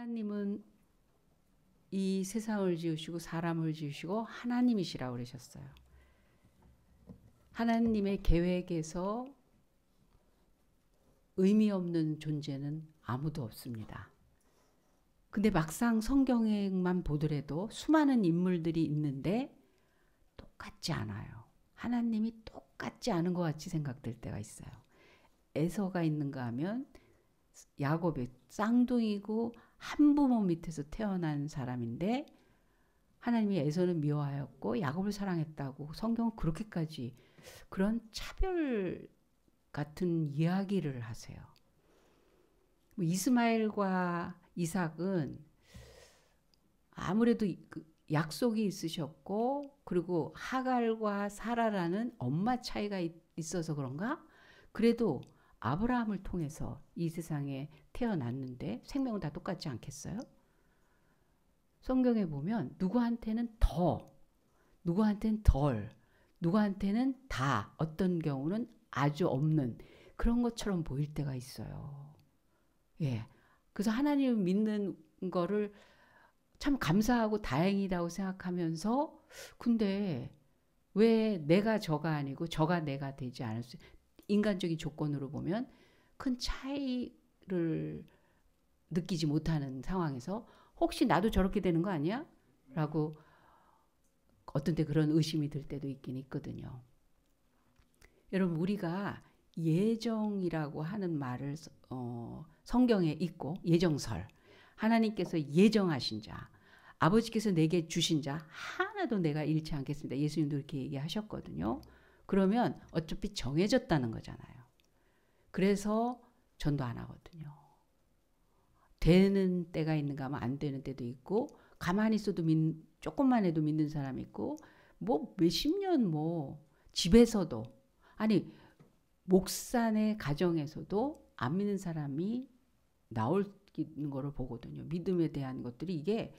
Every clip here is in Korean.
하나님은 이 세상을 지으시고 사람을 지으시고 하나님이시라고 그러셨어요. 하나님의 계획에서 의미 없는 존재는 아무도 없습니다. 근데 막상 성경에만 보더라도 수많은 인물들이 있는데 똑같지 않아요. 하나님이 똑같지 않은 것 같이 생각될 때가 있어요. 에서가 있는가 하면 야곱이 쌍둥이고 한부모 밑에서 태어난 사람인데 하나님이 에서는 미워하였고 야곱을 사랑했다고 성경은 그렇게까지 그런 차별 같은 이야기를 하세요. 이스마엘과 이삭은 아무래도 약속이 있으셨고 그리고 하갈과 사라라는 엄마 차이가 있어서 그런가? 그래도 아브라함을 통해서 이 세상에 태어났는데 생명은 다 똑같지 않겠어요? 성경에 보면 누구한테는 더, 누구한테는 덜, 누구한테는 다, 어떤 경우는 아주 없는 그런 것처럼 보일 때가 있어요. 예. 그래서 하나님을 믿는 거를 참 감사하고 다행이라고 생각하면서 근데 왜 내가 저가 아니고 저가 내가 되지 않을 수 인간적인 조건으로 보면 큰 차이를 느끼지 못하는 상황에서 혹시 나도 저렇게 되는 거 아니야? 라고 어떤 때 그런 의심이 들 때도 있긴 있거든요. 여러분 우리가 예정이라고 하는 말을 성경에 있고 예정설 하나님께서 예정하신 자 아버지께서 내게 주신 자 하나도 내가 잃지 않겠습니다. 예수님도 이렇게 얘기하셨거든요. 그러면 어차피 정해졌다는 거잖아요. 그래서 전도 안 하거든요. 되는 때가 있는가 하면 안 되는 때도 있고 가만히 있어도 조금만 해도 믿는 사람이 있고 뭐 몇십 년 뭐 집에서도 아니 목사의 가정에서도 안 믿는 사람이 나올 거를 보거든요. 믿음에 대한 것들이 이게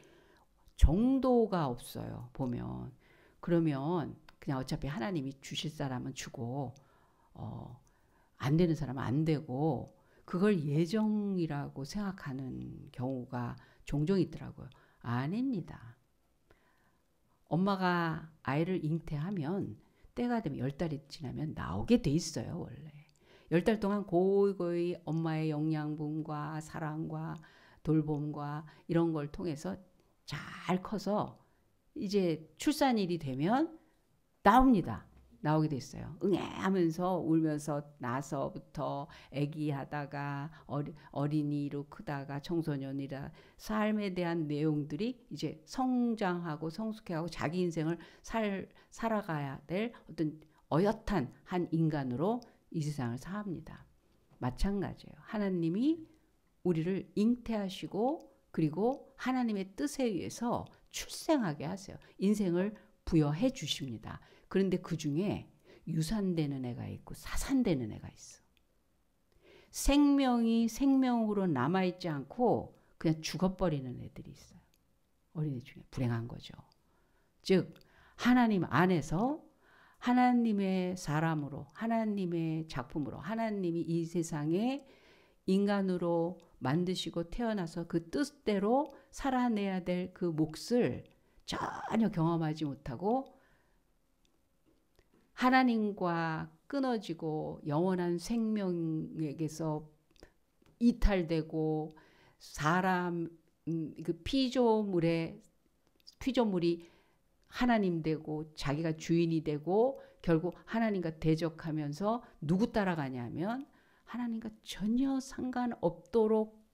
정도가 없어요. 보면 그러면 그냥 어차피 하나님이 주실 사람은 주고 안 되는 사람은 안 되고 그걸 예정이라고 생각하는 경우가 종종 있더라고요. 아닙니다. 엄마가 아이를 잉태하면 때가 되면 10달이 지나면 나오게 돼 있어요. 원래 10달 동안 고이고이 엄마의 영양분과 사랑과 돌봄과 이런 걸 통해서 잘 커서 이제 출산일이 되면 나옵니다. 나오게 됐어요. 응애 하면서 울면서 나서부터 아기 하다가 어린이로 크다가 청소년이라 삶에 대한 내용들이 이제 성장하고 성숙해가고 자기 인생을 살아가야 될 어떤 어엿한 한 인간으로 이 세상을 삽니다. 마찬가지예요. 하나님이 우리를 잉태하시고 그리고 하나님의 뜻에 의해서 출생하게 하세요. 인생을 부여해 주십니다. 그런데 그 중에 유산되는 애가 있고 사산되는 애가 있어. 생명이 생명으로 남아있지 않고 그냥 죽어버리는 애들이 있어요. 어린애 중에 불행한 거죠. 즉 하나님 안에서 하나님의 사람으로 하나님의 작품으로 하나님이 이 세상에 인간으로 만드시고 태어나서 그 뜻대로 살아내야 될 그 몫을 전혀 경험하지 못하고 하나님과 끊어지고 영원한 생명에게서 이탈되고 사람 그 피조물이 하나님 되고 자기가 주인이 되고 결국 하나님과 대적하면서 누구 따라가냐면 하나님과 전혀 상관없도록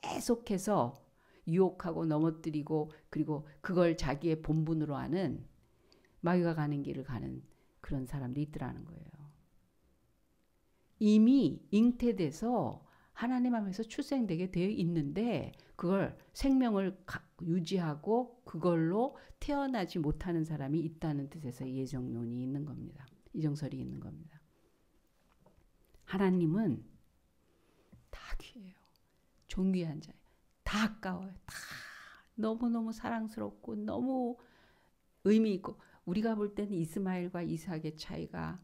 계속해서 유혹하고 넘어뜨리고 그리고 그걸 자기의 본분으로 하는 마귀가 가는 길을 가는 그런 사람들이 있더라는 거예요. 이미 잉태돼서 하나님 앞에서 출생되게 되어 있는데 그걸 생명을 유지하고 그걸로 태어나지 못하는 사람이 있다는 뜻에서 예정론이 있는 겁니다. 이정설이 있는 겁니다. 하나님은 다 귀해요. 존귀한 자예요. 다 아까워요. 다 너무너무 사랑스럽고 너무 의미 있고 우리가 볼 때는 이스마엘과 이삭의 차이가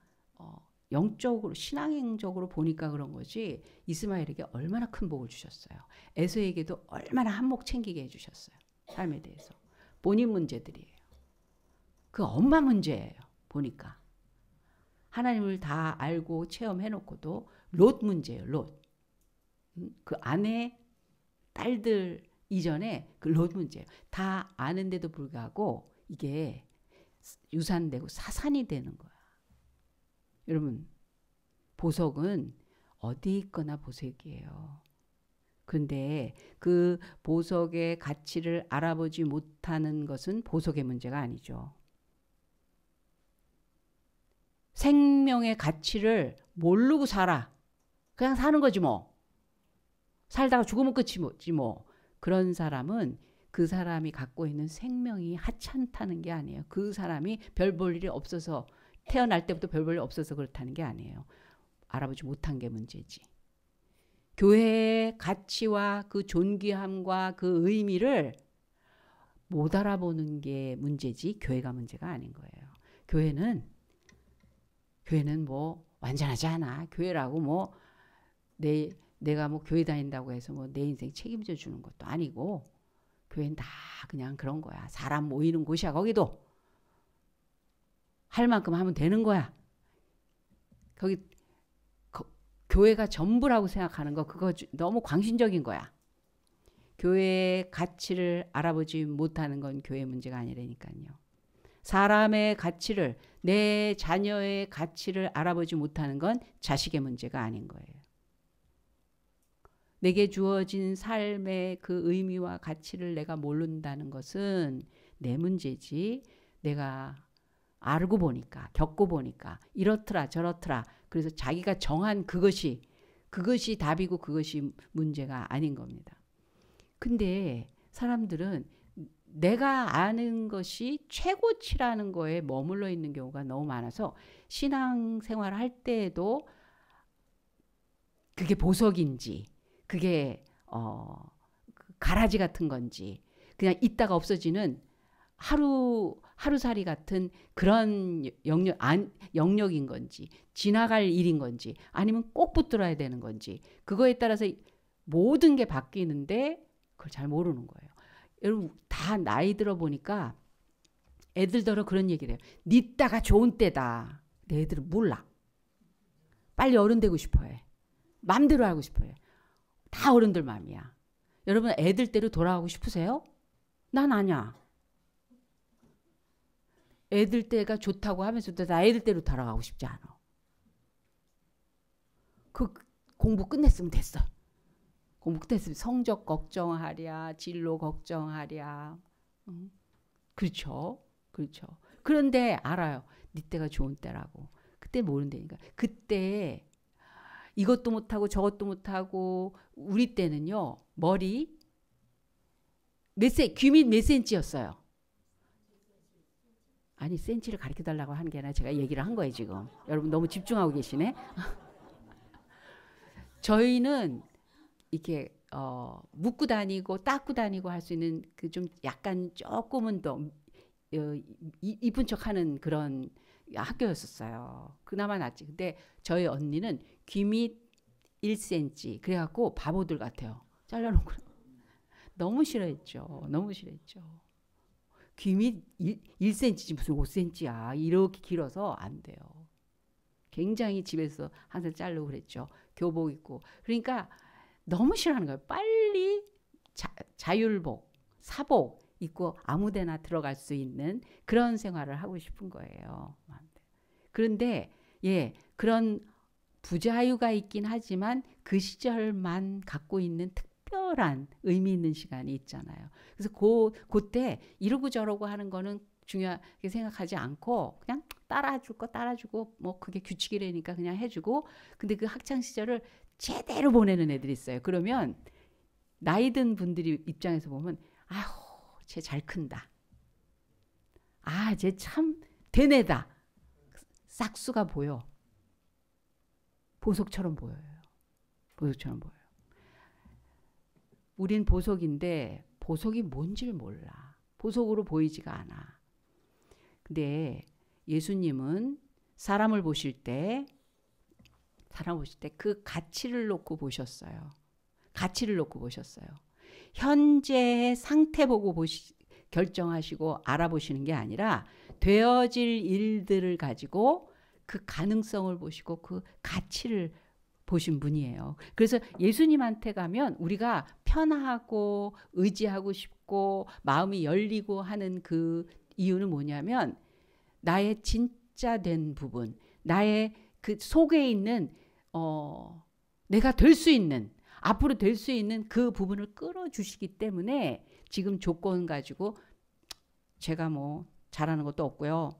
영적으로 신앙적으로 보니까 그런 거지 이스마엘에게 얼마나 큰 복을 주셨어요. 에서에게도 얼마나 한몫 챙기게 해주셨어요. 삶에 대해서. 본인 문제들이에요. 그 엄마 문제예요. 보니까. 하나님을 다 알고 체험해놓고도 롯 문제예요. 롯. 그 아내 딸들 이전에 그 롯 문제예요. 다 아는데도 불구하고 이게 유산되고 사산이 되는 거야. 여러분 보석은 어디 있거나 보석이에요. 근데 그 보석의 가치를 알아보지 못하는 것은 보석의 문제가 아니죠. 생명의 가치를 모르고 살아. 그냥 사는 거지 뭐. 살다가 죽으면 끝이지 뭐. 그런 사람은 그 사람이 갖고 있는 생명이 하찮다는 게 아니에요. 그 사람이 별 볼 일이 없어서 태어날 때부터 별 볼 일 없어서 그렇다는 게 아니에요. 알아보지 못한 게 문제지. 교회의 가치와 그 존귀함과 그 의미를 못 알아보는 게 문제지 교회가 문제가 아닌 거예요. 교회는 뭐 완전하지 않아. 교회라고 뭐 내가 뭐 교회 다닌다고 해서 뭐 내 인생 책임져 주는 것도 아니고 교회는 다 그냥 그런 거야. 사람 모이는 곳이야. 거기도 할 만큼 하면 되는 거야. 거기 교회가 전부라고 생각하는 거 그거 너무 광신적인 거야. 교회의 가치를 알아보지 못하는 건 교회 문제가 아니라니까요. 사람의 가치를 내 자녀의 가치를 알아보지 못하는 건 자식의 문제가 아닌 거예요. 내게 주어진 삶의 그 의미와 가치를 내가 모른다는 것은 내 문제지. 내가 알고 보니까 겪고 보니까 이렇더라 저렇더라. 그래서 자기가 정한 그것이 답이고 그것이 문제가 아닌 겁니다. 근데 사람들은 내가 아는 것이 최고치라는 거에 머물러 있는 경우가 너무 많아서 신앙생활을 할 때에도 그게 보석인지 그게 가라지 같은 건지 그냥 있다가 없어지는 하루살이 같은 그런 영역인 건지 지나갈 일인 건지 아니면 꼭 붙들어야 되는 건지 그거에 따라서 모든 게 바뀌는데 그걸 잘 모르는 거예요. 여러분 다 나이 들어 보니까 애들더러 그런 얘기를 해요. 니 따가 좋은 때다. 내 애들은 몰라. 빨리 어른 되고 싶어해. 맘대로 하고 싶어해. 다 어른들 맘이야. 여러분 애들 때로 돌아가고 싶으세요? 난 아니야. 애들 때가 좋다고 하면서도 나 애들 때로 돌아가고 싶지 않아. 그 공부 끝냈으면 됐어. 공부 끝냈으면 성적 걱정하랴, 진로 걱정하랴. 그렇죠. 그렇죠. 그런데 알아요. 네 때가 좋은 때라고. 그때 모른다니까. 그때 이것도 못하고 저것도 못하고 우리 때는요. 머리 귀밑 몇 센치였어요. 아니 센치를 가르쳐달라고 하는 게 아니라 제가 얘기를 한 거예요 지금. 여러분 너무 집중하고 계시네. 저희는 이렇게 묶고 다니고 닦고 다니고 할 수 있는 그 좀 약간 조금은 더 이쁜 척하는 그런 학교였었어요. 그나마 낫지. 근데 저희 언니는 귀밑 1cm 그래갖고 바보들 같아요. 잘라놓고 너무 싫어했죠. 너무 싫어했죠. 귀밑 1cm지 무슨 5cm야. 이렇게 길어서 안 돼요. 굉장히 집에서 항상 자르고 그랬죠. 교복 입고. 그러니까 너무 싫어하는 거예요. 빨리 자율복, 사복 입고 아무데나 들어갈 수 있는 그런 생활을 하고 싶은 거예요. 그런데 그런 부자유가 있긴 하지만 그 시절만 갖고 있는 특별한 의미 있는 시간이 있잖아요. 그래서 그때 이러고 저러고 하는 거는 중요하게 생각하지 않고 그냥 따라줄 거 따라주고 뭐 그게 규칙이라니까 그냥 해주고 근데 그 학창 시절을 제대로 보내는 애들이 있어요. 그러면 나이 든 분들이 입장에서 보면 아휴 쟤 잘 큰다. 아 쟤 참 대뇌다. 싹수가 보여. 보석처럼 보여요. 보석처럼 보여요. 우린 보석인데 보석이 뭔지를 몰라. 보석으로 보이지가 않아. 근데 예수님은 사람을 보실 때 살아보실 때 그 가치를 놓고 보셨어요. 가치를 놓고 보셨어요. 현재의 상태 보고 결정하시고 알아보시는 게 아니라 되어질 일들을 가지고 그 가능성을 보시고 그 가치를 보신 분이에요. 그래서 예수님한테 가면 우리가 편하고 의지하고 싶고 마음이 열리고 하는 그 이유는 뭐냐면 나의 진짜 된 부분, 나의 그 속에 있는 내가 될 수 있는, 앞으로 될 수 있는 그 부분을 끌어주시기 때문에 지금 조건 가지고 제가 뭐 잘하는 것도 없고요.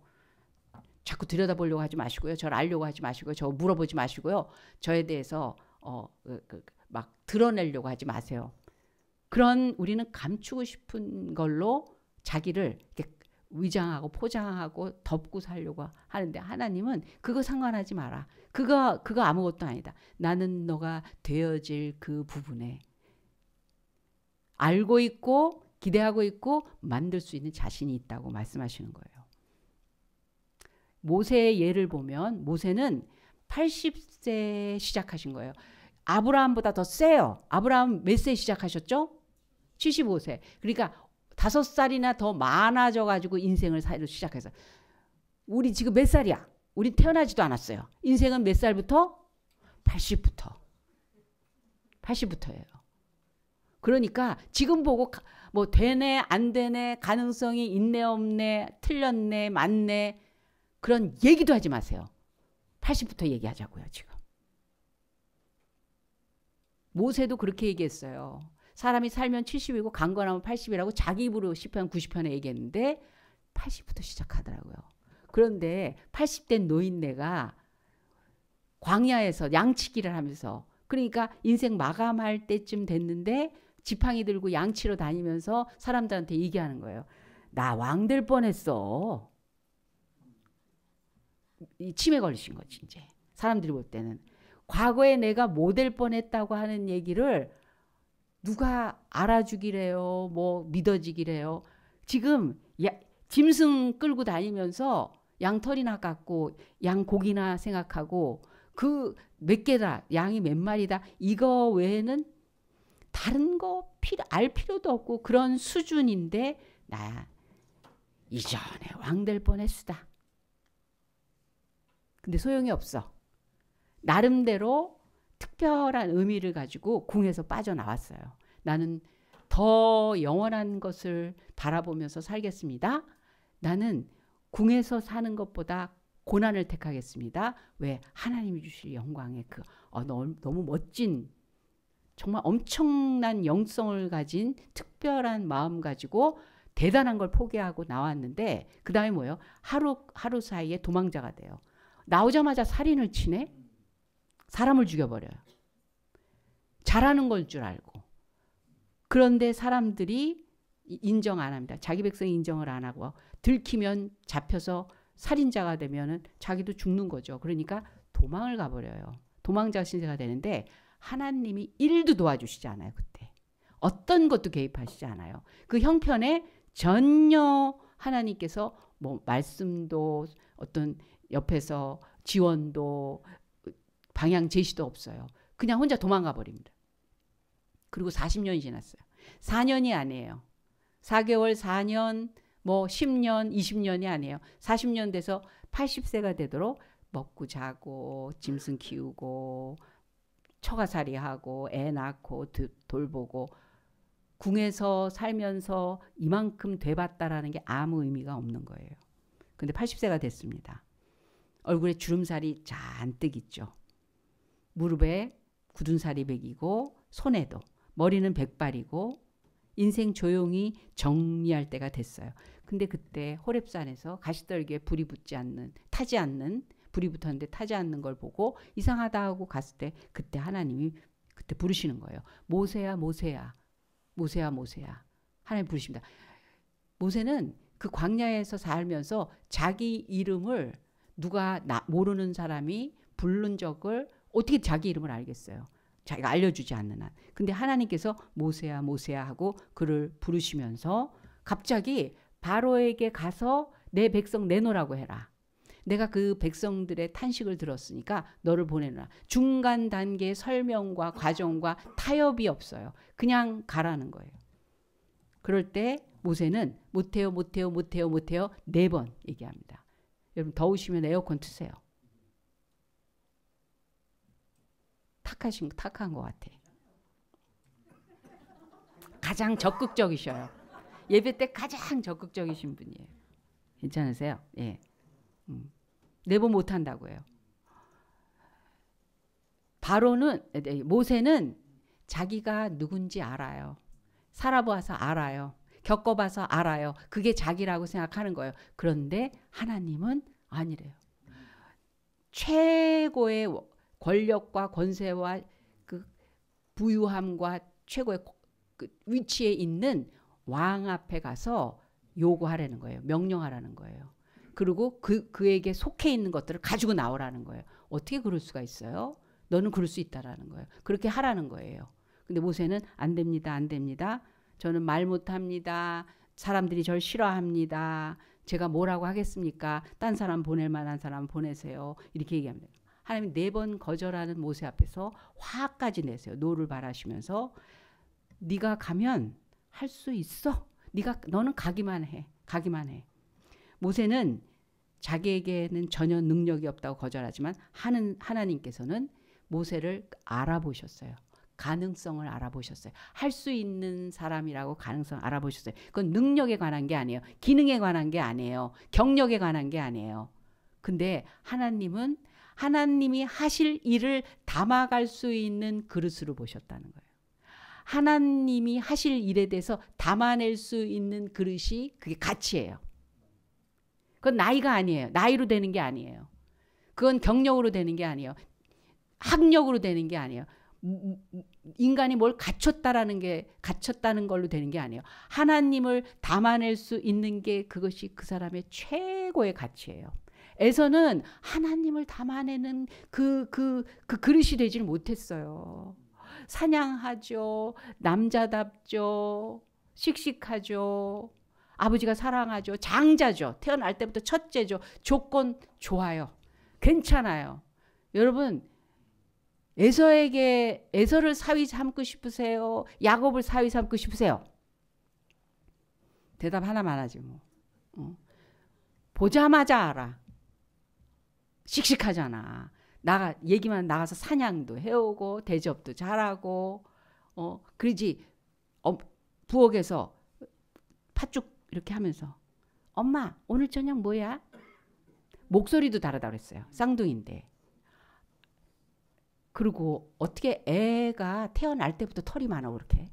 자꾸 들여다보려고 하지 마시고요. 저를 알려고 하지 마시고요. 저 물어보지 마시고요. 저에 대해서 막 드러내려고 하지 마세요. 그런 우리는 감추고 싶은 걸로 자기를 이렇게 위장하고 포장하고 덮고 살려고 하는데 하나님은 그거 상관하지 마라. 그거 아무것도 아니다. 나는 너가 되어질 그 부분에 알고 있고 기대하고 있고 만들 수 있는 자신이 있다고 말씀하시는 거예요. 모세의 예를 보면 모세는 80세 시작하신 거예요. 아브라함보다 더 세요. 아브라함 몇 세 시작하셨죠? 75세. 그러니까 5살이나 더 많아져 가지고 인생을 살기 시작해서 우리 지금 몇 살이야? 우리 태어나지도 않았어요. 인생은 몇 살부터? 80부터예요. 그러니까 지금 보고 뭐 되네 안 되네 가능성이 있네 없네 틀렸네 맞네 그런 얘기도 하지 마세요. 80부터 얘기하자고요. 지금. 모세도 그렇게 얘기했어요. 사람이 살면 70이고 강건하면 80이라고 자기 입으로 시편 90편에 얘기했는데 80부터 시작하더라고요. 그런데 80된 노인네가 광야에서 양치기를 하면서 그러니까 인생 마감할 때쯤 됐는데 지팡이 들고 양치러 다니면서 사람들한테 얘기하는 거예요. 나 왕 될 뻔했어. 이 치매 걸리신 거지 이제. 사람들이 볼 때는. 과거에 내가 뭐 될 뻔했다고 하는 얘기를 누가 알아주기래요. 뭐 믿어지기래요. 지금 짐승 끌고 다니면서 양털이나 깎고 양고기나 생각하고 그 몇 개다 양이 몇 마리다 이거 외에는 다른 거 알 필요도 없고 그런 수준인데 나 이전에 왕 될 뻔했수다. 근데 소용이 없어. 나름대로 특별한 의미를 가지고 궁에서 빠져나왔어요. 나는 더 영원한 것을 바라보면서 살겠습니다. 나는 궁에서 사는 것보다 고난을 택하겠습니다. 왜? 하나님이 주실 영광의 너무 멋진 정말 엄청난 영성을 가진 특별한 마음 가지고 대단한 걸 포기하고 나왔는데 그 다음에 뭐예요? 하루 사이에 도망자가 돼요. 나오자마자 살인을 치네? 사람을 죽여버려요. 잘하는 걸 줄 알고. 그런데 사람들이 인정 안 합니다. 자기 백성이 인정을 안 하고 들키면 잡혀서 살인자가 되면은 자기도 죽는 거죠. 그러니까 도망을 가버려요. 도망자 신세가 되는데 하나님이 일도 도와주시지 않아요. 그때. 어떤 것도 개입하시지 않아요. 그 형편에 전혀 하나님께서 뭐 말씀도 어떤 옆에서 지원도 방향 제시도 없어요. 그냥 혼자 도망가 버립니다. 그리고 40년이 지났어요. 4년이 아니에요. 4개월, 4년, 뭐 10년, 20년이 아니에요. 40년 돼서 80세가 되도록 먹고 자고 짐승 키우고 처가살이하고 애 낳고 돌보고 궁에서 살면서 이만큼 돼봤다라는 게 아무 의미가 없는 거예요. 근데 80세가 됐습니다. 얼굴에 주름살이 잔뜩 있죠. 무릎에 굳은 살이 배기고 손에도 머리는 백발이고 인생 조용히 정리할 때가 됐어요. 근데 그때 호렙산에서 가시떨기에 불이 타지 않는 불이 붙었는데 타지 않는 걸 보고 이상하다 하고 갔을 때 그때 하나님이 그때 부르시는 거예요. 모세야 모세야 모세야 모세야 하나님 부르십니다. 모세는 그 광야에서 살면서 자기 이름을 누가 모르는 사람이 부른 적을 어떻게 자기 이름을 알겠어요. 자기가 알려주지 않는 한. 근데 하나님께서 모세야 모세야 하고 그를 부르시면서 갑자기 바로에게 가서 내 백성 내놓으라고 해라. 내가 그 백성들의 탄식을 들었으니까 너를 보내노라. 중간 단계의 설명과 과정과 타협이 없어요. 그냥 가라는 거예요. 그럴 때 모세는 못해요, 못해요, 못해요, 못해요 4번 얘기합니다. 여러분 더우시면 에어컨 트세요. 탁한 것 같아. 가장 적극적이셔요. 예배 때 가장 적극적이신 분이에요. 괜찮으세요? 예. 4번 못한다고 해요. 모세는 자기가 누군지 알아요. 살아봐서 알아요. 겪어봐서 알아요. 그게 자기라고 생각하는 거예요. 그런데 하나님은 아니래요. 최고의 권력과 권세와 그 부유함과 최고의 그 위치에 있는 왕 앞에 가서 요구하라는 거예요. 명령하라는 거예요. 그리고 그에게 속해 있는 것들을 가지고 나오라는 거예요. 어떻게 그럴 수가 있어요? 너는 그럴 수 있다라는 거예요. 그렇게 하라는 거예요. 근데 모세는 안 됩니다. 안 됩니다. 저는 말 못합니다. 사람들이 절 싫어합니다. 제가 뭐라고 하겠습니까? 딴 사람 보낼 만한 사람 보내세요. 이렇게 얘기합니다. 하나님 4번 거절하는 모세 앞에서 화까지 내세요. 노를 바라시면서 네가 가면 할 수 있어. 너는 가기만 해. 가기만 해. 모세는 자기에게는 전혀 능력이 없다고 거절하지만 하나님께서는 모세를 알아보셨어요. 가능성을 알아보셨어요. 할 수 있는 사람이라고 가능성 알아보셨어요. 그건 능력에 관한 게 아니에요. 기능에 관한 게 아니에요. 경력에 관한 게 아니에요. 근데 하나님은 하나님이 하실 일을 담아갈 수 있는 그릇으로 보셨다는 거예요. 하나님이 하실 일에 대해서 담아낼 수 있는 그릇이 그게 가치예요. 그건 나이가 아니에요. 나이로 되는 게 아니에요. 그건 경력으로 되는 게 아니에요. 학력으로 되는 게 아니에요. 인간이 뭘 갖췄다는 걸로 되는 게 아니에요. 하나님을 담아낼 수 있는 게 그것이 그 사람의 최고의 가치예요. 에서는 하나님을 담아내는 그 그릇이 되지를 못했어요. 사냥하죠. 남자답죠. 씩씩하죠. 아버지가 사랑하죠. 장자죠. 태어날 때부터 첫째죠. 조건 좋아요. 괜찮아요. 여러분 에서를 사위 삼고 싶으세요? 야곱을 사위 삼고 싶으세요? 대답 하나만 하지 뭐. 보자마자 알아. 씩씩하잖아. 얘기만 나가서 사냥도 해오고 대접도 잘하고 그러지. 부엌에서 팥죽 이렇게 하면서 엄마 오늘 저녁 뭐야? 목소리도 다르다고 그랬어요. 쌍둥이인데. 그리고 어떻게 애가 태어날 때부터 털이 많아 그렇게.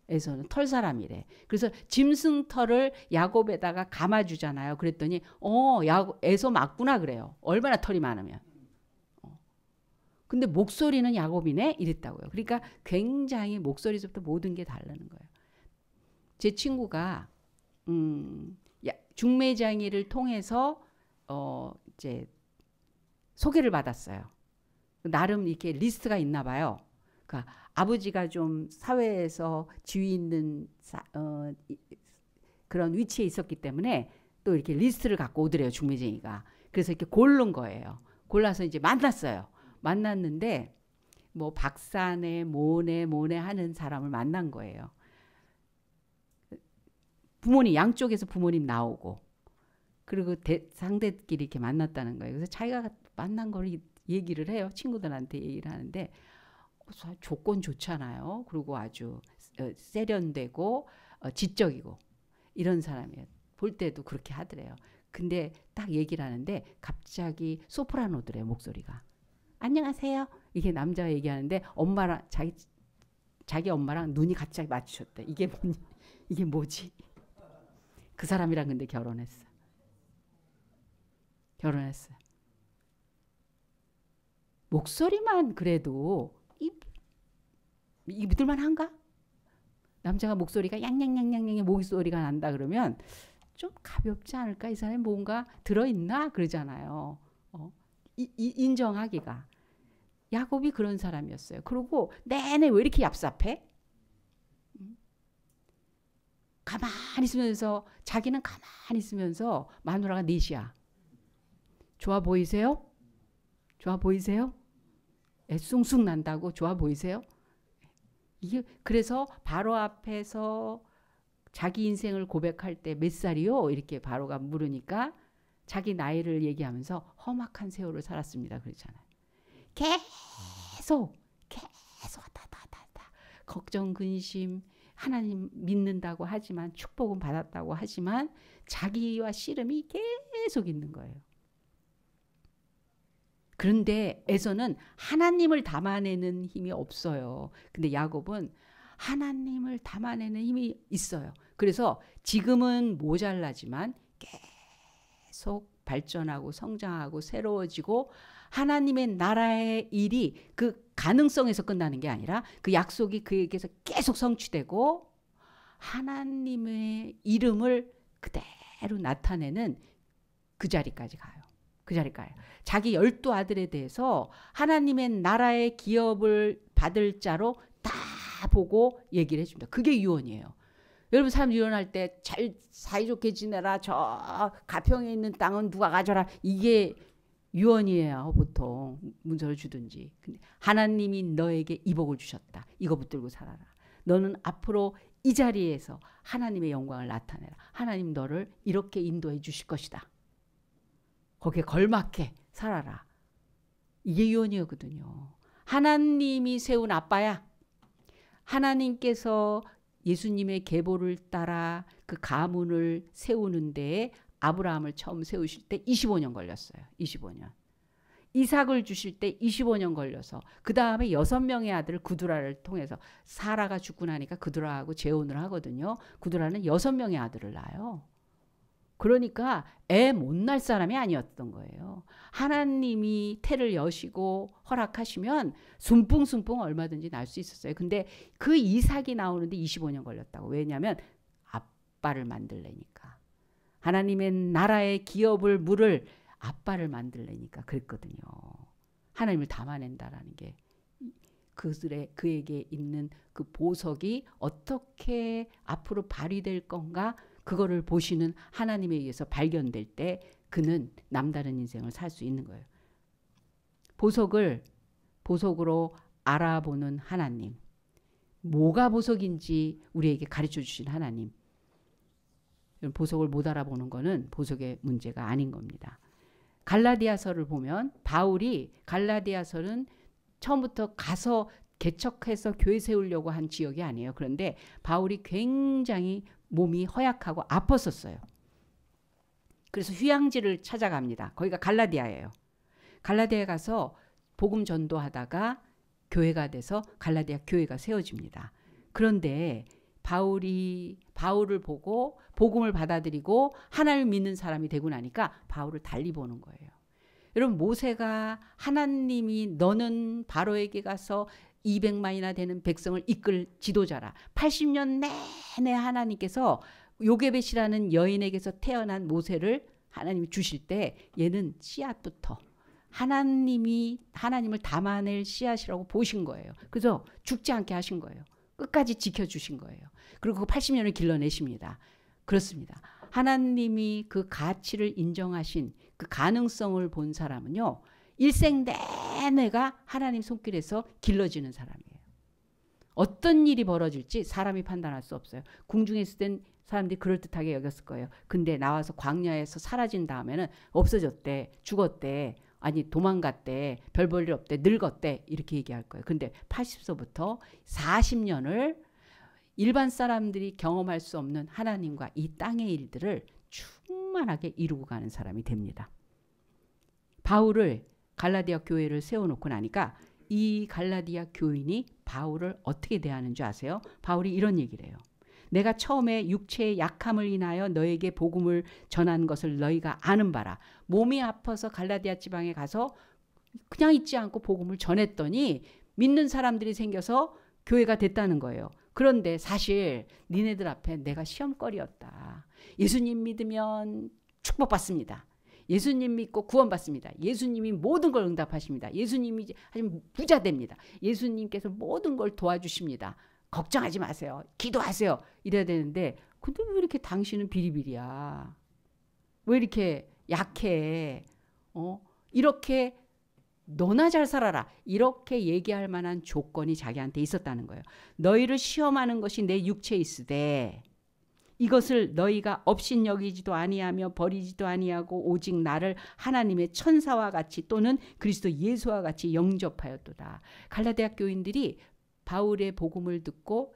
에서는 털 사람이래. 그래서 짐승털을 야곱에다가 감아주잖아요. 그랬더니 에서 맞구나 그래요. 얼마나 털이 많으면. 근데 목소리는 야곱이네 이랬다고요. 그러니까 굉장히 목소리부터 모든 게 다르는 거예요. 제 친구가 중매장이를 통해서 이제 소개를 받았어요. 나름 이렇게 리스트가 있나 봐요. 그러니까 아버지가 좀 사회에서 지위 있는 그런 위치에 있었기 때문에 또 이렇게 리스트를 갖고 오더래요. 중매쟁이가. 그래서 이렇게 고른 거예요. 골라서 이제 만났어요. 만났는데 뭐 박사네 뭐네 하는 사람을 만난 거예요. 부모님 양쪽에서 부모님 나오고 그리고 상대끼리 이렇게 만났다는 거예요. 그래서 자기가 만난 걸 얘기를 해요. 친구들한테 얘기를 하는데 조건 좋잖아요. 그리고 아주 세련되고 지적이고 이런 사람이에요. 볼 때도 그렇게 하더래요. 근데 딱 얘기를 하는데 갑자기 소프라노더래요. 목소리가. 안녕하세요. 이게 남자가 얘기하는데 엄마랑 자기 엄마랑 눈이 갑자기 맞추셨대. 이게 뭐지? 그 사람이랑 근데 결혼했어요. 목소리만 그래도 이게 믿을만 한가? 남자가 목소리가 양양양양양의 목소리가 난다 그러면 좀 가볍지 않을까? 이 사람이 뭔가 들어있나? 그러잖아요. 인정하기가. 야곱이 그런 사람이었어요. 그리고 내내 왜 이렇게 얍삽해? 가만히 있으면서 자기는 가만히 있으면서 마누라가 넷이야. 좋아 보이세요? 좋아 보이세요? 예, 숭숭 난다고 좋아 보이세요? 이게 그래서 바로 앞에서 자기 인생을 고백할 때 몇 살이요? 이렇게 바로가 물으니까 자기 나이를 얘기하면서 험악한 세월을 살았습니다. 그랬잖아요. 계속 다다다다 걱정 근심 하나님 믿는다고 하지만 축복은 받았다고 하지만 자기와 씨름이 계속 있는 거예요. 그런데 에서는 하나님을 담아내는 힘이 없어요. 근데 야곱은 하나님을 담아내는 힘이 있어요. 그래서 지금은 모자라지만 계속 발전하고 성장하고 새로워지고 하나님의 나라의 일이 그 가능성에서 끝나는 게 아니라 그 약속이 그에게서 계속 성취되고 하나님의 이름을 그대로 나타내는 그 자리까지 가요. 그 자리 가요. 자기 12아들에 대해서 하나님의 나라의 기업을 받을 자로 다 보고 얘기를 해줍니다. 그게 유언이에요. 여러분 사람 유언할 때 잘 사이좋게 지내라. 저 가평에 있는 땅은 누가 가져라. 이게 유언이에요. 보통 문서를 주든지. 근데 하나님이 너에게 이 복을 주셨다. 이거 붙들고 살아라. 너는 앞으로 이 자리에서 하나님의 영광을 나타내라. 하나님 너를 이렇게 인도해 주실 것이다. 거기에 걸맞게 살아라. 이게 유언이었거든요. 하나님이 세운 아빠야. 하나님께서 예수님의 계보를 따라 그 가문을 세우는 데에 아브라함을 처음 세우실 때 25년 걸렸어요. 25년. 이삭을 주실 때 25년 걸려서 그 다음에 6명의 아들 구두라를 통해서 사라가 죽고 나니까 구두라하고 재혼을 하거든요. 구두라는 6명의 아들을 낳아요. 그러니까 애 못 낳을 사람이 아니었던 거예요. 하나님이 태를 여시고 허락하시면 순풍순풍 얼마든지 낳을 수 있었어요. 근데 그 이삭이 나오는데 25년 걸렸다고. 왜냐하면 아빠를 만들래니까. 하나님의 나라의 기업을 물을 아빠를 만들래니까 그랬거든요. 하나님을 담아낸다라는 게 그에게 있는 그 보석이 어떻게 앞으로 발휘될 건가 그거를 보시는 하나님에 의해서 발견될 때 그는 남다른 인생을 살 수 있는 거예요. 보석으로 알아보는 하나님. 뭐가 보석인지 우리에게 가르쳐 주신 하나님. 보석을 못 알아보는 거는 보석의 문제가 아닌 겁니다. 갈라디아서를 보면 바울이 갈라디아서는 처음부터 가서 개척해서 교회 세우려고 한 지역이 아니에요. 그런데 바울이 굉장히 몸이 허약하고 아팠었어요. 그래서 휴양지를 찾아갑니다. 거기가 갈라디아예요. 갈라디아에 가서 복음 전도하다가 교회가 돼서 갈라디아 교회가 세워집니다. 그런데 바울을 보고 복음을 받아들이고 하나님을 믿는 사람이 되고 나니까 바울을 달리 보는 거예요. 여러분 모세가 하나님이 너는 바로에게 가서 200만이나 되는 백성을 이끌 지도자라. 80년 내내 하나님께서 요게벳이라는 여인에게서 태어난 모세를 하나님이 주실 때 얘는 씨앗부터 하나님을 담아낼 씨앗이라고 보신 거예요. 그래서 죽지 않게 하신 거예요. 끝까지 지켜주신 거예요. 그리고 그 80년을 길러내십니다. 그렇습니다. 하나님이 그 가치를 인정하신 그 가능성을 본 사람은요. 일생 내내가 하나님 손길에서 길러지는 사람이에요. 어떤 일이 벌어질지 사람이 판단할 수 없어요. 궁중에 있을 땐 사람들이 그럴듯하게 여겼을 거예요. 근데 나와서 광야에서 사라진 다음에는 없어졌대. 죽었대. 아니 도망갔대. 별 볼 일 없대. 늙었대. 이렇게 얘기할 거예요. 근데 80서부터 40년을 일반 사람들이 경험할 수 없는 하나님과 이 땅의 일들을 충만하게 이루고 가는 사람이 됩니다. 바울을 갈라디아 교회를 세워놓고 나니까 이 갈라디아 교인이 바울을 어떻게 대하는 줄 아세요? 바울이 이런 얘기를 해요. 내가 처음에 육체의 약함을 인하여 너에게 복음을 전한 것을 너희가 아는 바라. 몸이 아파서 갈라디아 지방에 가서 그냥 있지 않고 복음을 전했더니 믿는 사람들이 생겨서 교회가 됐다는 거예요. 그런데 사실 니네들 앞에 내가 시험거리였다. 예수님 믿으면 축복받습니다. 예수님 믿고 구원받습니다. 예수님이 모든 걸 응답하십니다. 예수님이 하시면 부자 됩니다. 예수님께서 모든 걸 도와주십니다. 걱정하지 마세요. 기도하세요. 이래야 되는데 근데 왜 이렇게 당신은 비리비리야? 왜 이렇게 약해? 이렇게 너나 잘 살아라. 이렇게 얘기할 만한 조건이 자기한테 있었다는 거예요. 너희를 시험하는 것이 내 육체에 있으되 이것을 너희가 업신여기지도 아니하며 버리지도 아니하고 오직 나를 하나님의 천사와 같이 또는 그리스도 예수와 같이 영접하였도다. 갈라디아 교인들이 바울의 복음을 듣고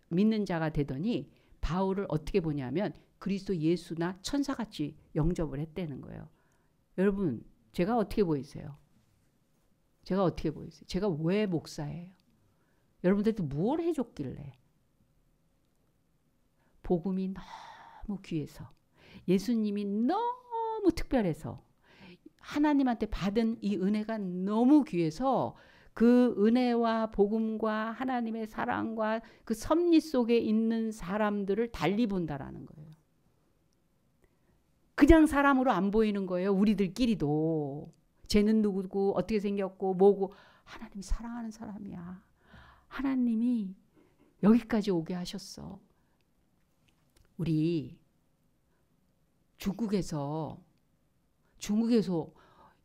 믿는 자가 되더니 바울을 어떻게 보냐면 그리스도 예수나 천사같이 영접을 했다는 거예요. 여러분, 제가 어떻게 보이세요? 제가 어떻게 보이세요? 제가 왜 목사예요? 여러분들한테 뭘 해줬길래? 복음이 너무 귀해서, 예수님이 너무 특별해서, 하나님한테 받은 이 은혜가 너무 귀해서 그 은혜와 복음과 하나님의 사랑과 그 섭리 속에 있는 사람들을 달리 본다라는 거예요. 그냥 사람으로 안 보이는 거예요. 우리들끼리도. 쟤는 누구고 어떻게 생겼고 뭐고. 하나님이 사랑하는 사람이야. 하나님이 여기까지 오게 하셨어. 우리 중국에서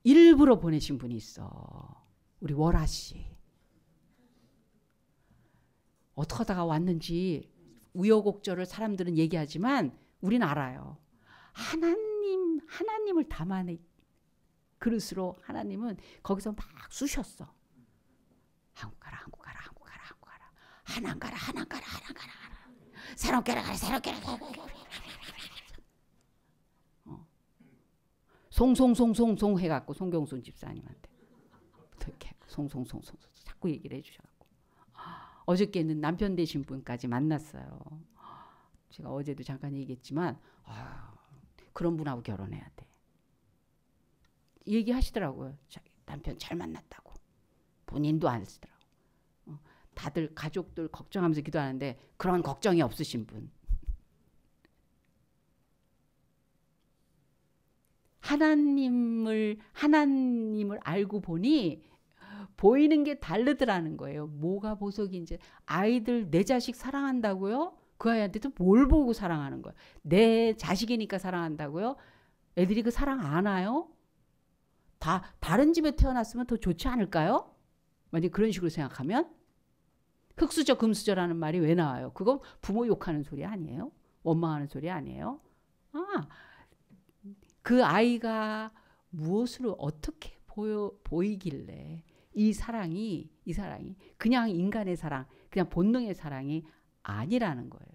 일부러 보내신 분이 있어. 우리 월아 씨. 어떻게 하다가 왔는지 우여곡절을 사람들은 얘기하지만 우린 알아요. 하나님을 담아내 그릇으로 하나님은 거기서 막 쑤셨어. 한국 가라. 하나님 가라. 새롭게 가라. 송송송송송 해갖고 송경순 집사님한테 이렇게 송송송송 자꾸 얘기를 해주셔갖고 어저께는 남편 되신 분까지 만났어요. 제가 어제도 잠깐 얘기했지만 그런 분하고 결혼해야 돼. 얘기하시더라고요. 남편 잘 만났다고. 본인도 안 쓰더라고. 다들 가족들 걱정하면서 기도하는데 그런 걱정이 없으신 분. 하나님을 알고 보니 보이는 게 다르더라는 거예요. 뭐가 보석인지. 아이들 내 자식 사랑한다고요? 그 아이한테도 뭘 보고 사랑하는 거예요? 내 자식이니까 사랑한다고요? 애들이 그 사랑 아나요? 다른 집에 태어났으면 더 좋지 않을까요? 만약 그런 식으로 생각하면 흙수저 금수저라는 말이 왜 나와요? 그거 부모 욕하는 소리 아니에요? 원망하는 소리 아니에요? 그 아이가 무엇으로 어떻게 보이길래 이 사랑이 그냥 인간의 사랑, 그냥 본능의 사랑이 아니라는 거예요.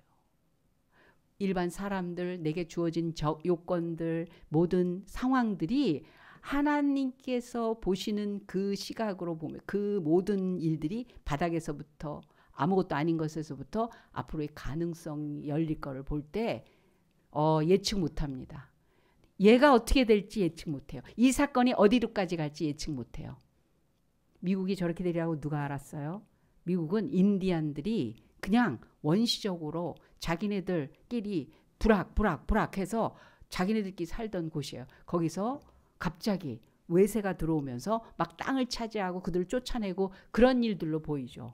일반 사람들, 내게 주어진 요건들, 모든 상황들이 하나님께서 보시는 그 시각으로 보면 그 모든 일들이 바닥에서부터 아무것도 아닌 것에서부터 앞으로의 가능성이 열릴 거를 볼 때 예측 못합니다. 얘가 어떻게 될지 예측 못해요. 이 사건이 어디로까지 갈지 예측 못해요. 미국이 저렇게 되리라고 누가 알았어요? 미국은 인디안들이 그냥 원시적으로 자기네들끼리 부락해서 자기네들끼리 살던 곳이에요. 거기서 갑자기 외세가 들어오면서 막 땅을 차지하고 그들을 쫓아내고 그런 일들로 보이죠.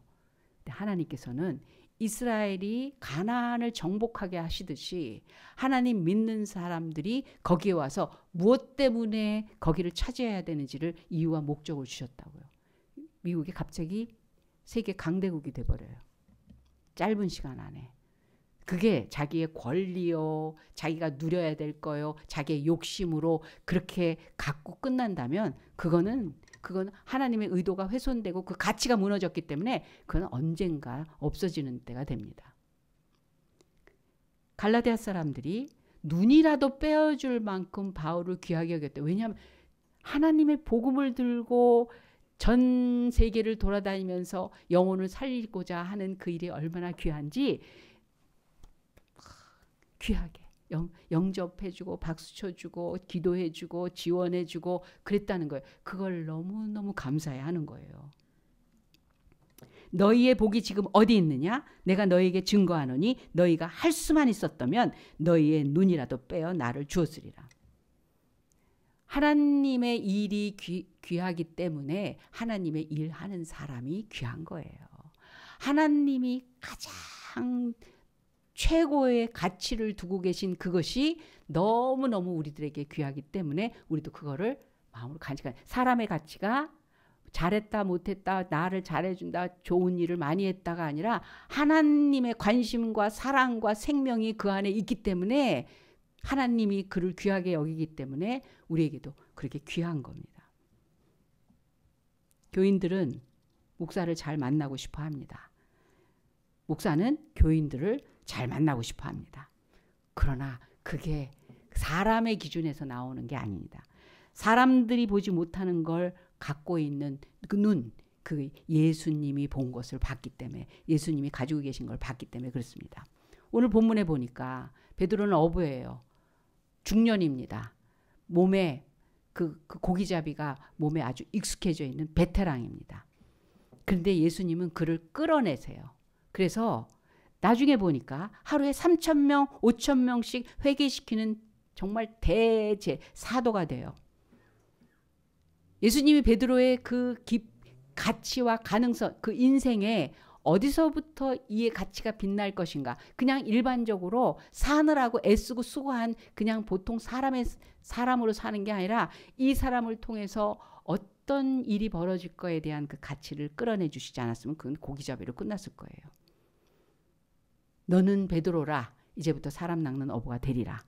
근데 하나님께서는 이스라엘이 가나안을 정복하게 하시듯이 하나님 믿는 사람들이 거기에 와서 무엇 때문에 거기를 차지해야 되는지를 이유와 목적을 주셨다고요. 미국이 갑자기 세계 강대국이 돼버려요. 짧은 시간 안에. 그게 자기의 권리요, 자기가 누려야 될 거요, 자기의 욕심으로 그렇게 갖고 끝난다면 그건 하나님의 의도가 훼손되고 그 가치가 무너졌기 때문에 그건 언젠가 없어지는 때가 됩니다. 갈라디아 사람들이 눈이라도 빼어줄 만큼 바울을 귀하게 여겼대요. 왜냐하면 하나님의 복음을 들고 전 세계를 돌아다니면서 영혼을 살리고자 하는 그 일이 얼마나 귀한지 귀하게 영접해주고 박수 쳐주고 기도해주고 지원해주고 그랬다는 거예요. 그걸 너무너무 감사해 하는 거예요. 너희의 복이 지금 어디 있느냐? 내가 너희에게 증거하노니 너희가 할 수만 있었다면 너희의 눈이라도 빼어 나를 주었으리라. 하나님의 일이 귀하기 때문에 하나님의 일하는 사람이 귀한 거예요. 하나님이 가장 최고의 가치를 두고 계신 그것이 너무너무 우리들에게 귀하기 때문에 우리도 그거를 마음으로 간직한 사람의 가치가 잘했다 못했다 나를 잘해준다 좋은 일을 많이 했다가 아니라 하나님의 관심과 사랑과 생명이 그 안에 있기 때문에 하나님이 그를 귀하게 여기기 때문에 우리에게도 그렇게 귀한 겁니다. 교인들은 목사를 잘 만나고 싶어 합니다. 목사는 교인들을 잘 만나고 싶어 합니다. 그러나 그게 사람의 기준에서 나오는 게 아닙니다. 사람들이 보지 못하는 걸 갖고 있는 그 눈, 그 예수님이 본 것을 봤기 때문에 예수님이 가지고 계신 걸 봤기 때문에 그렇습니다. 오늘 본문에 보니까 베드로는 어부예요. 중년입니다. 몸에 그 고기잡이가 몸에 아주 익숙해져 있는 베테랑입니다. 그런데 예수님은 그를 끌어내세요. 그래서 나중에 보니까 하루에 3,000명, 5,000명씩 회개시키는 정말 대제 사도가 돼요. 예수님이 베드로의 그 가치와 가능성, 그 인생에 어디서부터 이의 가치가 빛날 것인가? 그냥 일반적으로 사느라고 애쓰고 수고한 그냥 보통 사람으로 사는 게 아니라 이 사람을 통해서 어떤 일이 벌어질 거에 대한 그 가치를 끌어내 주시지 않았으면 그건 고기잡이로 끝났을 거예요. 너는 베드로라. 이제부터 사람 낚는 어부가 되리라.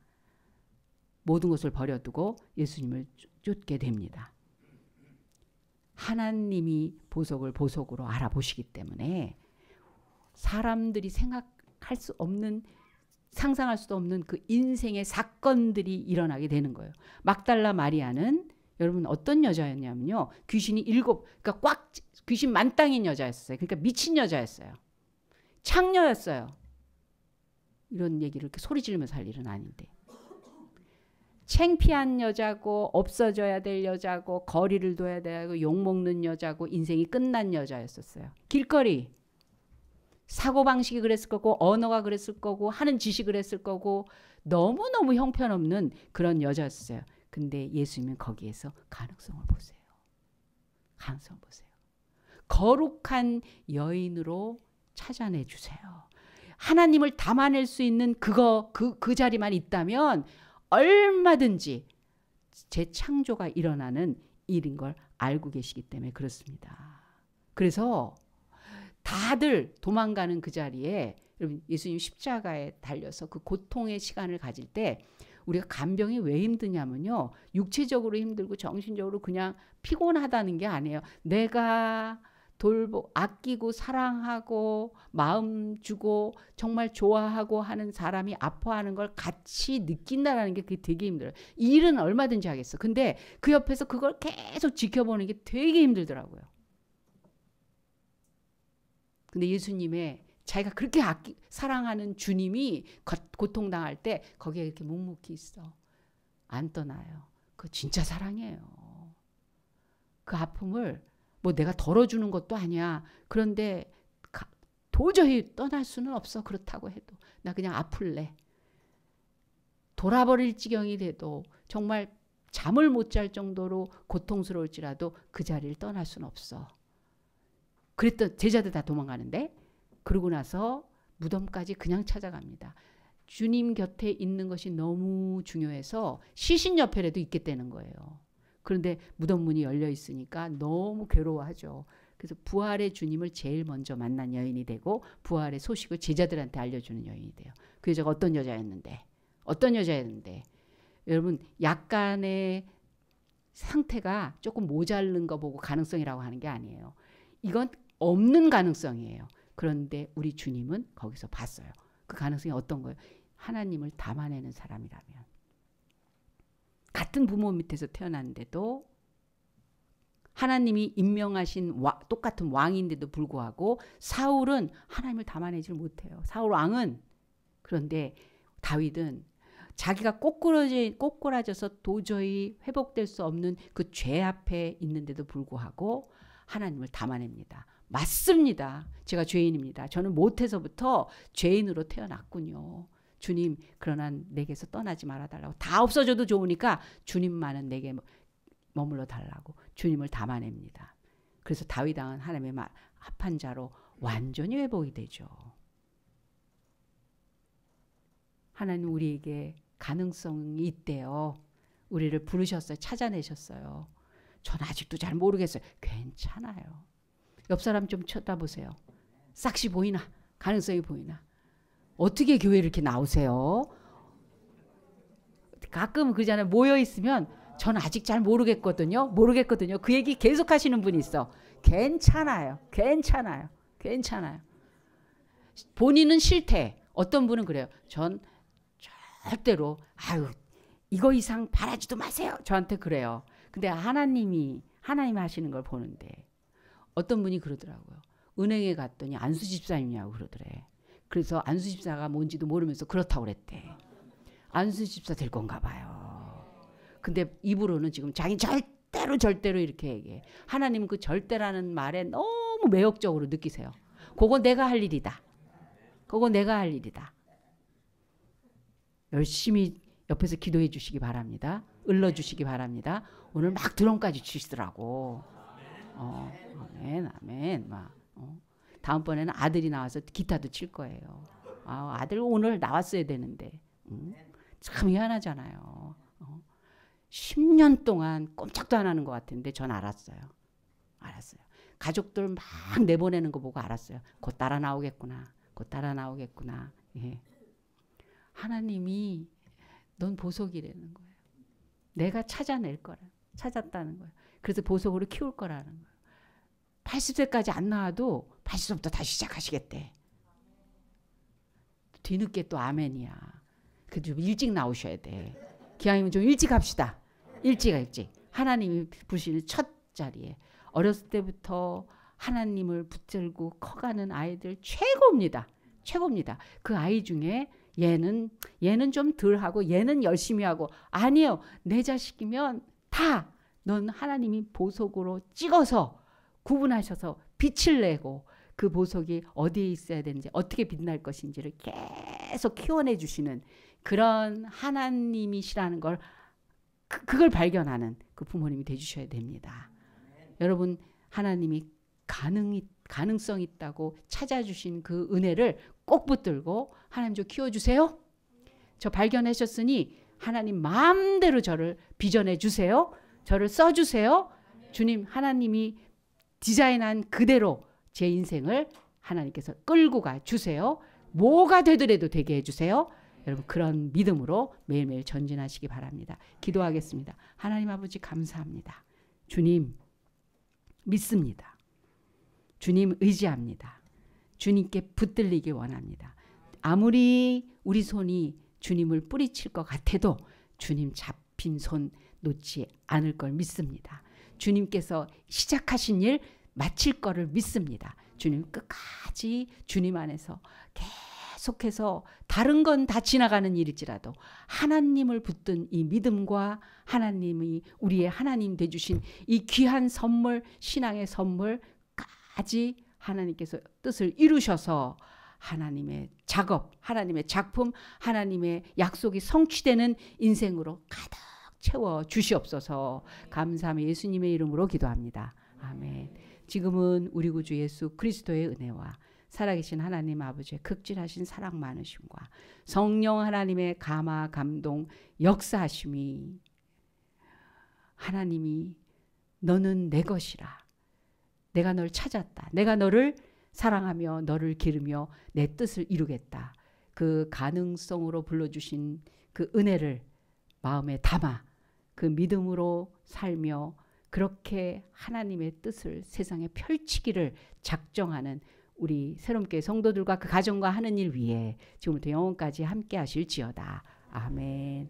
모든 것을 버려두고 예수님을 쫓게 됩니다. 하나님이 보석을 보석으로 알아보시기 때문에 사람들이 생각할 수 없는 상상할 수도 없는 그 인생의 사건들이 일어나게 되는 거예요. 막달라 마리아는 여러분 어떤 여자였냐면요. 귀신이 그러니까 꽉 귀신 만땅인 여자였어요. 그러니까 미친 여자였어요. 창녀였어요. 이런 얘기를 이렇게 소리 지르면서 할 일은 아닌데. 창피한 여자고 없어져야 될 여자고 거리를 둬야 되고 욕먹는 여자고 인생이 끝난 여자였었어요. 길거리. 사고방식이 그랬을 거고 언어가 그랬을 거고 하는 짓이 그랬을 거고 너무너무 형편없는 그런 여자였어요. 근데 예수님은 거기에서 가능성을 보세요. 가능성을 보세요. 거룩한 여인으로 찾아내 주세요. 하나님을 담아낼 수 있는 그 자리만 있다면 얼마든지 재창조가 일어나는 일인 걸 알고 계시기 때문에 그렇습니다. 그래서 다들 도망가는 그 자리에 여러분 예수님 십자가에 달려서 그 고통의 시간을 가질 때 우리가 간병이 왜 힘드냐면요. 육체적으로 힘들고 정신적으로 그냥 피곤하다는 게 아니에요. 내가 아끼고 사랑하고 마음 주고 정말 좋아하고 하는 사람이 아파하는 걸 같이 느낀다는 게 그게 되게 힘들어요. 일은 얼마든지 하겠어. 근데 그 옆에서 그걸 계속 지켜보는 게 되게 힘들더라고요. 근데 예수님의 자기가 그렇게 사랑하는 주님이 고통당할 때 거기에 이렇게 묵묵히 있어. 안 떠나요. 그거 진짜 사랑이에요. 그 아픔을 뭐 내가 덜어주는 것도 아니야. 그런데 도저히 떠날 수는 없어. 그렇다고 해도. 나 그냥 아플래. 돌아버릴 지경이 돼도 정말 잠을 못 잘 정도로 고통스러울지라도 그 자리를 떠날 수는 없어. 그랬던 제자들 다 도망가는데 그러고 나서 무덤까지 그냥 찾아갑니다. 주님 곁에 있는 것이 너무 중요해서 시신 옆에라도 있겠다는 거예요. 그런데 무덤 문이 열려 있으니까 너무 괴로워하죠. 그래서 부활의 주님을 제일 먼저 만난 여인이 되고 부활의 소식을 제자들한테 알려주는 여인이 돼요. 그 여자가 어떤 여자였는데 여러분 약간의 상태가 조금 모자른 거 보고 가능성이라고 하는 게 아니에요. 이건 없는 가능성이에요. 그런데 우리 주님은 거기서 봤어요. 그 가능성이 어떤 거예요? 하나님을 담아내는 사람이라면. 같은 부모 밑에서 태어났는데도 하나님이 임명하신 똑같은 왕인데도 불구하고 사울은 하나님을 담아내질 못해요. 사울 왕은. 그런데 다윗은 자기가 꼬꾸라져서 도저히 회복될 수 없는 그 죄 앞에 있는데도 불구하고 하나님을 담아냅니다. 맞습니다. 제가 죄인입니다. 저는 못해서부터 죄인으로 태어났군요. 주님, 그러나 내게서 떠나지 말아달라고. 다 없어져도 좋으니까 주님만은 내게 머물러 달라고 주님을 담아냅니다. 그래서 다윗 왕은 하나님의 합한 자로 완전히 회복이 되죠. 하나님 우리에게 가능성이 있대요. 우리를 부르셨어요. 찾아내셨어요. 전 아직도 잘 모르겠어요. 괜찮아요. 옆 사람 좀 쳐다보세요. 싹시 보이나? 가능성이 보이나? 어떻게 교회 이렇게 나오세요? 가끔 그러잖아요. 모여있으면 전 아직 잘 모르겠거든요. 그 얘기 계속 하시는 분이 있어. 괜찮아요. 본인은 싫대. 어떤 분은 그래요. 전 절대로 이거 이상 바라지도 마세요. 저한테 그래요. 근데 하나님 하시는 걸 보는데 어떤 분이 그러더라고요. 은행에 갔더니 안수 집사님이냐고 그러더래. 그래서 안수 집사가 뭔지도 모르면서 그렇다고 그랬대. 안수 집사 될 건가 봐요. 근데 입으로는 지금 자기 절대로 이렇게 얘기해. 하나님은 그 절대라는 말에 너무 매혹적으로 느끼세요. 그거 내가 할 일이다. 열심히 옆에서 기도해 주시기 바랍니다. 을러 주시기 바랍니다. 오늘 막 드럼까지 치시더라고. 아멘. 다음번에는 아들이 나와서 기타도 칠 거예요. 아들 오늘 나왔어야 되는데. 참 희한하잖아요. 10년 동안 꼼짝도 안 하는 것 같은데 전 알았어요. 가족들 막 내보내는 거 보고 알았어요. 곧 따라 나오겠구나. 예. 하나님이 넌 보석이라는 거예요. 내가 찾아낼 거라. 찾았다는 거예요. 그래서 보석으로 키울 거라는 거예요. 80세까지 안 나와도 80세부터 다시 시작하시겠대. 뒤늦게 또 아멘이야. 그래도 좀 일찍 나오셔야 돼. 기왕이면 좀 일찍 합시다. 일찍. 하나님이 부르시는 첫 자리에. 어렸을 때부터 하나님을 붙들고 커가는 아이들 최고입니다. 그 아이 중에 얘는 좀 덜하고 얘는 열심히 하고 아니에요. 내 자식이면 다 넌 하나님이 보석으로 찍어서 구분하셔서 빛을 내고 그 보석이 어디에 있어야 되는지 어떻게 빛날 것인지를 계속 키워내 주시는 그런 하나님이시라는 걸 그걸 발견하는 그 부모님이 돼주셔야 됩니다. 여러분 하나님이 가능성 있다고 찾아주신 그 은혜를 꼭 붙들고 하나님 좀 키워주세요. 저 발견하셨으니 하나님 마음대로 저를 비전해 주세요. 저를 써주세요. 주님 하나님이 디자인한 그대로 제 인생을 하나님께서 끌고 가 주세요. 뭐가 되더라도 되게 해주세요. 여러분 그런 믿음으로 매일매일 전진하시기 바랍니다. 기도하겠습니다. 하나님 아버지 감사합니다. 주님 믿습니다. 주님 의지합니다. 주님께 붙들리기 원합니다. 아무리 우리 손이 주님을 뿌리칠 것 같아도 주님 잡힌 손 놓지 않을 걸 믿습니다. 주님께서 시작하신 일 마칠 거를 믿습니다. 주님 끝까지 주님 안에서 계속해서 다른 건 다 지나가는 일일지라도 하나님을 붙든 이 믿음과 하나님이 우리의 하나님 되주신 이 귀한 선물 신앙의 선물까지 하나님께서 뜻을 이루셔서 하나님의 작업, 하나님의 작품, 하나님의 약속이 성취되는 인생으로 가득 채워 주시옵소서. 감사하며 예수님의 이름으로 기도합니다. 아멘. 지금은 우리 구주 예수 그리스도의 은혜와 살아계신 하나님 아버지의 극진하신 사랑 많으심과 성령 하나님의 감화 감동 역사하심이 하나님이 너는 내 것이라. 내가 널 찾았다. 내가 너를 사랑하며 너를 기르며 내 뜻을 이루겠다. 그 가능성으로 불러주신 그 은혜를 마음에 담아 그 믿음으로 살며 그렇게 하나님의 뜻을 세상에 펼치기를 작정하는 우리 새롬교회 성도들과 그 가정과 하는 일 위해 지금부터 영원까지 함께 하실지어다. 아멘.